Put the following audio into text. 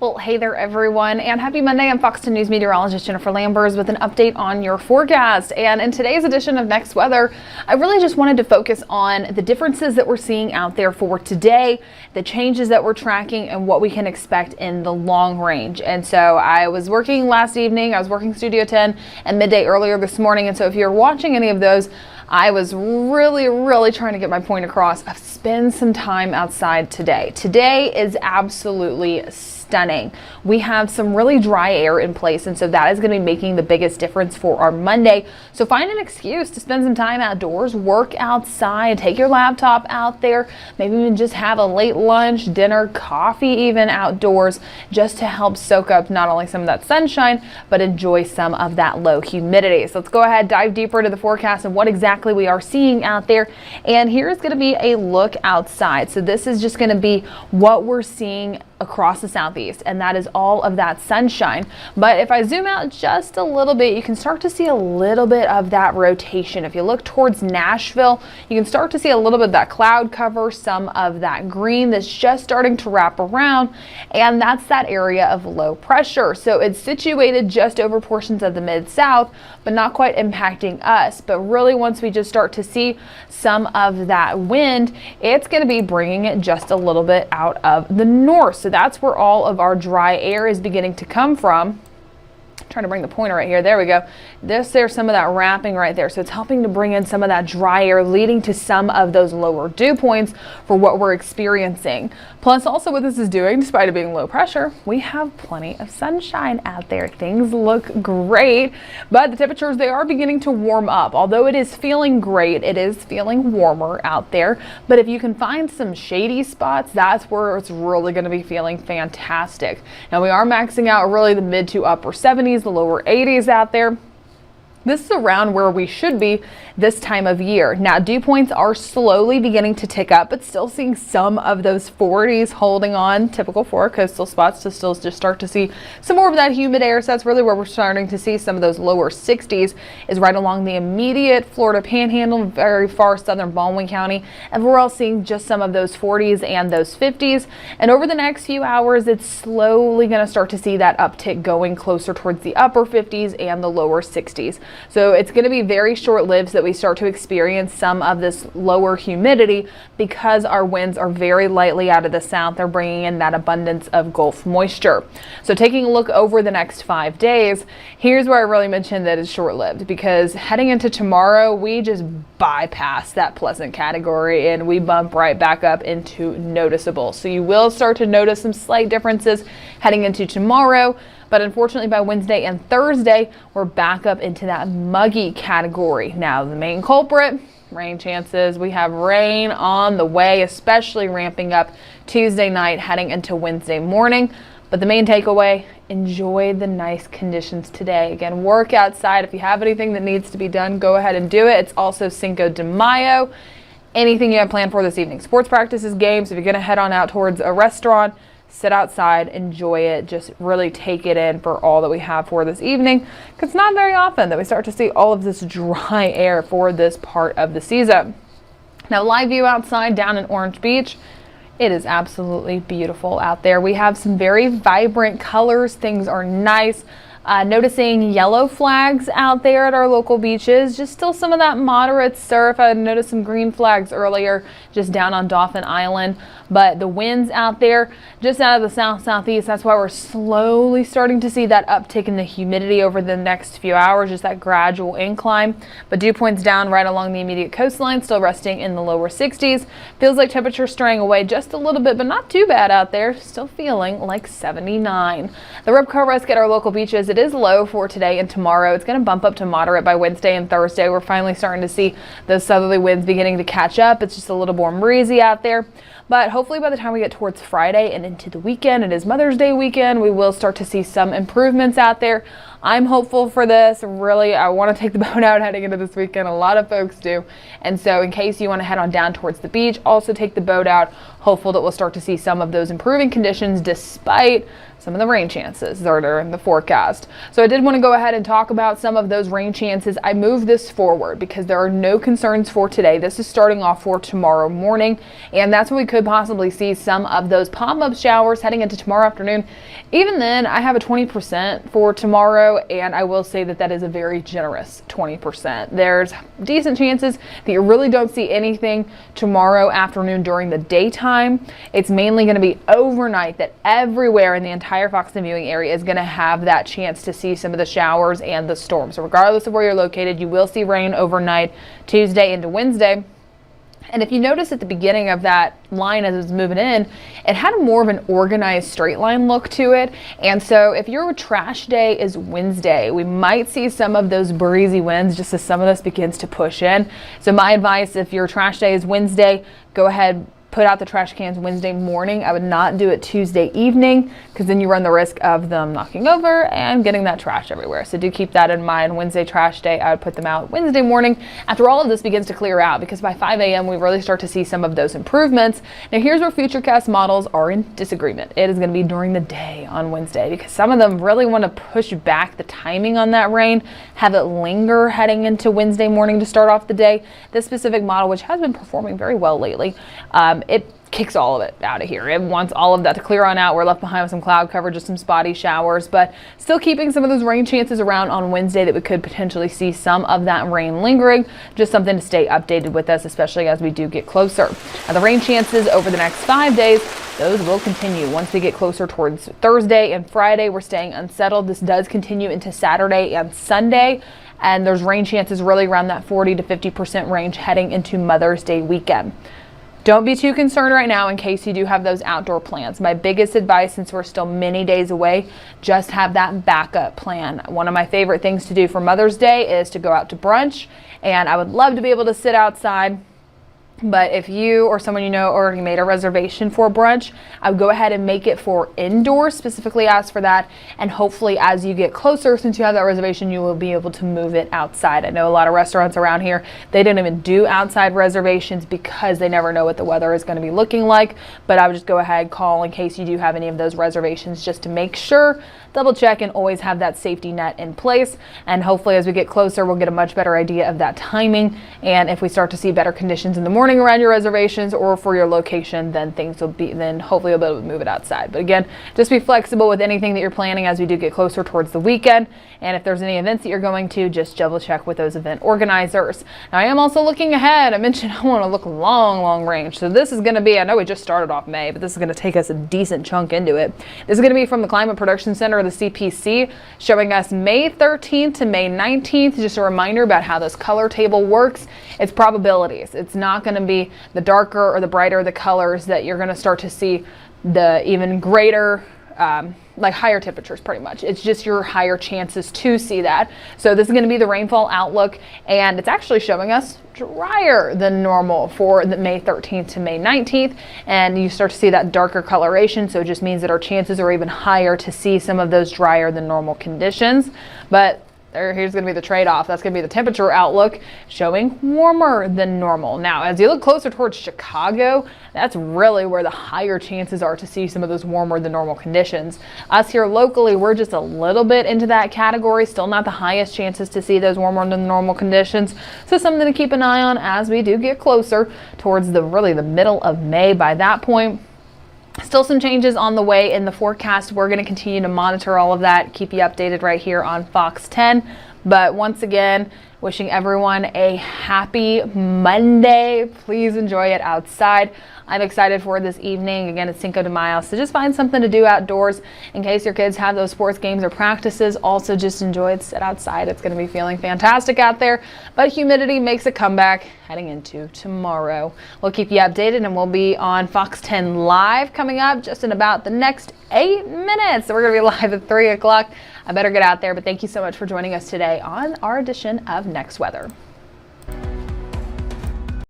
Well, hey there everyone, and happy Monday. I'm Fox 10 News meteorologist Jennifer Lambers with an update on your forecast. And in today's edition of Next Weather, I really just wanted to focus on the differences that we're seeing out there for today, the changes that we're tracking, and what we can expect in the long range. And so I was working last evening, I was working Studio 10 and midday earlier this morning. And so if you're watching any of those, I was really trying to get my point across of spend some time outside today. Today is absolutely stunning. We have some really dry air in place, and so that is going to be making the biggest difference for our Monday. So find an excuse to spend some time outdoors, work outside, take your laptop out there, maybe even just have a late lunch, dinner, coffee even outdoors, just to help soak up not only some of that sunshine, but enjoy some of that low humidity. So let's go ahead, dive deeper into the forecast and what exactly we are seeing out there. And here's going to be a look outside. So this is just going to be what we're seeing across the southeast, and that is all of that sunshine. But if I zoom out just a little bit, you can start to see a little bit of that rotation. If you look towards Nashville, you can start to see a little bit of that cloud cover, some of that green that's just starting to wrap around, and that's that area of low pressure. So it's situated just over portions of the mid-south, but not quite impacting us. But really, once we just start to see some of that wind, it's going to be bringing it just a little bit out of the north. So that's where all of our dry air is beginning to come from. Trying to bring the pointer right here. There we go. There's some of that wrapping right there. So it's helping to bring in some of that dry air, leading to some of those lower dew points for what we're experiencing. Plus, also what this is doing, despite it being low pressure, we have plenty of sunshine out there. Things look great, but the temperatures, they are beginning to warm up. Although it is feeling great, it is feeling warmer out there. But if you can find some shady spots, that's where it's really going to be feeling fantastic. Now, we are maxing out really the mid to upper 70s, the lower 80s out there. This is around where we should be this time of year. Now, dew points are slowly beginning to tick up, but still seeing some of those 40s holding on, typical for our coastal spots, to still just start to see some more of that humid air. So that's really where we're starting to see some of those lower 60s is right along the immediate Florida Panhandle, very far southern Baldwin County. And we're all seeing just some of those 40s and those 50s. And over the next few hours, it's slowly going to start to see that uptick going closer towards the upper 50s and the lower 60s. So it's going to be very short-lived that we start to experience some of this lower humidity because our winds are very lightly out of the south. They're bringing in that abundance of Gulf moisture. So taking a look over the next 5 days, here's where I really mentioned that it's short-lived, because heading into tomorrow, we just bypass that pleasant category and we bump right back up into noticeable. So you will start to notice some slight differences heading into tomorrow. But unfortunately, by Wednesday and Thursday, we're back up into that muggy category. Now, the main culprit, rain chances. We have rain on the way, especially ramping up Tuesday night, heading into Wednesday morning. But the main takeaway, enjoy the nice conditions today. Again, work outside. If you have anything that needs to be done, go ahead and do it. It's also Cinco de Mayo. Anything you have planned for this evening, sports practices, games, if you're going to head on out towards a restaurant, sit outside, enjoy it, just really take it in for all that we have for this evening, because it's not very often that we start to see all of this dry air for this part of the season. Now, live view outside down in Orange Beach, it is absolutely beautiful out there. We have some very vibrant colors. Things are nice. Noticing yellow flags out there at our local beaches, just still some of that moderate surf. I noticed some green flags earlier just down on Dauphin Island, but the winds out there just out of the southeast, that's why we're slowly starting to see that uptick in the humidity over the next few hours, just that gradual incline. But dew points down right along the immediate coastline, still resting in the lower 60s. Feels like temperature straying away just a little bit, but not too bad out there, still feeling like 79. The Rip Curl risk at our local beaches, it is low for today and tomorrow. It's going to bump up to moderate by Wednesday and Thursday. We're finally starting to see those southerly winds beginning to catch up. It's just a little more breezy out there. But hopefully by the time we get towards Friday and into the weekend, it is Mother's Day weekend, we will start to see some improvements out there. I'm hopeful for this. Really, I want to take the boat out heading into this weekend. A lot of folks do. And so in case you want to head on down towards the beach, also take the boat out. Hopeful that we'll start to see some of those improving conditions despite some of the rain chances that are in the forecast. So I did want to go ahead and talk about some of those rain chances. I moved this forward because there are no concerns for today. This is starting off for tomorrow morning, and that's when we could possibly see some of those pop-up showers heading into tomorrow afternoon. Even then, I have a 20% for tomorrow, and I will say that that is a very generous 20%. There's decent chances that you really don't see anything tomorrow afternoon during the daytime. It's mainly going to be overnight that everywhere in the entire Foxton viewing area is going to have that chance to see some of the showers and the storms. So regardless of where you're located, you will see rain overnight Tuesday into Wednesday. And if you notice at the beginning of that line as it's moving in, it had more of an organized straight line look to it. And so if your trash day is Wednesday, we might see some of those breezy winds just as some of this begins to push in. So my advice, if your trash day is Wednesday, go ahead, put out the trash cans Wednesday morning. I would not do it Tuesday evening because then you run the risk of them knocking over and getting that trash everywhere. So do keep that in mind. Wednesday trash day, I would put them out Wednesday morning after all of this begins to clear out, because by 5 a.m. we really start to see some of those improvements. Now here's where Futurecast models are in disagreement. It is going to be during the day on Wednesday because some of them really want to push back the timing on that rain, have it linger heading into Wednesday morning to start off the day. This specific model, which has been performing very well lately, it kicks all of it out of here. It wants all of that to clear on out. We're left behind with some cloud cover, just some spotty showers, but still keeping some of those rain chances around on Wednesday that we could potentially see some of that rain lingering. Just something to stay updated with us, especially as we do get closer. Now the rain chances over the next 5 days, those will continue. Once we get closer towards Thursday and Friday, we're staying unsettled. This does continue into Saturday and Sunday. And there's rain chances really around that 40 to 50% range heading into Mother's Day weekend. Don't be too concerned right now in case you do have those outdoor plans. My biggest advice, since we're still many days away, just have that backup plan. One of my favorite things to do for Mother's Day is to go out to brunch, and I would love to be able to sit outside. But if you or someone you know already made a reservation for brunch, I would go ahead and make it for indoors, specifically ask for that. And hopefully as you get closer, since you have that reservation, you will be able to move it outside. I know a lot of restaurants around here, they don't even do outside reservations because they never know what the weather is going to be looking like. But I would just go ahead, call in case you do have any of those reservations, just to make sure, double check, and always have that safety net in place. And hopefully as we get closer, we'll get a much better idea of that timing. And if we start to see better conditions in the morning around your reservations or for your location, then hopefully you'll be able to move it outside. But again, just be flexible with anything that you're planning as we do get closer towards the weekend. And if there's any events that you're going to, just double check with those event organizers. Now I am also looking ahead. I mentioned I want to look long range. So this is going to be, I know we just started off May, but this is going to take us a decent chunk into it. This is going to be from the Climate Production Center, the CPC, showing us May 13th to May 19th. Just a reminder about how this color table works. It's probabilities. It's not going to be the darker or the brighter the colors that you're going to start to see the even greater like higher temperatures pretty much. It's just your higher chances to see that. So this is going to be the rainfall outlook, and it's actually showing us drier than normal for the May 13th to May 19th, and you start to see that darker coloration. So it just means that our chances are even higher to see some of those drier than normal conditions. But here's going to be the trade-off. That's going to be the temperature outlook, showing warmer than normal. Now, as you look closer towards Chicago, that's really where the higher chances are to see some of those warmer than normal conditions. Us here locally, we're just a little bit into that category, still not the highest chances to see those warmer than normal conditions. So something to keep an eye on as we do get closer towards the middle of May. By that point, still some changes on the way in the forecast. We're going to continue to monitor all of that, keep you updated right here on Fox 10. But once again, wishing everyone a happy Monday. Please enjoy it outside. I'm excited for this evening. Again, it's Cinco de Mayo, so just find something to do outdoors in case your kids have those sports games or practices. Also, just enjoy it, sit outside. It's going to be feeling fantastic out there, but humidity makes a comeback heading into tomorrow. We'll keep you updated, and we'll be on Fox 10 Live coming up just in about the next 8 minutes. So we're going to be live at 3 o'clock. I better get out there, but thank you so much for joining us today on our edition of Next Weather.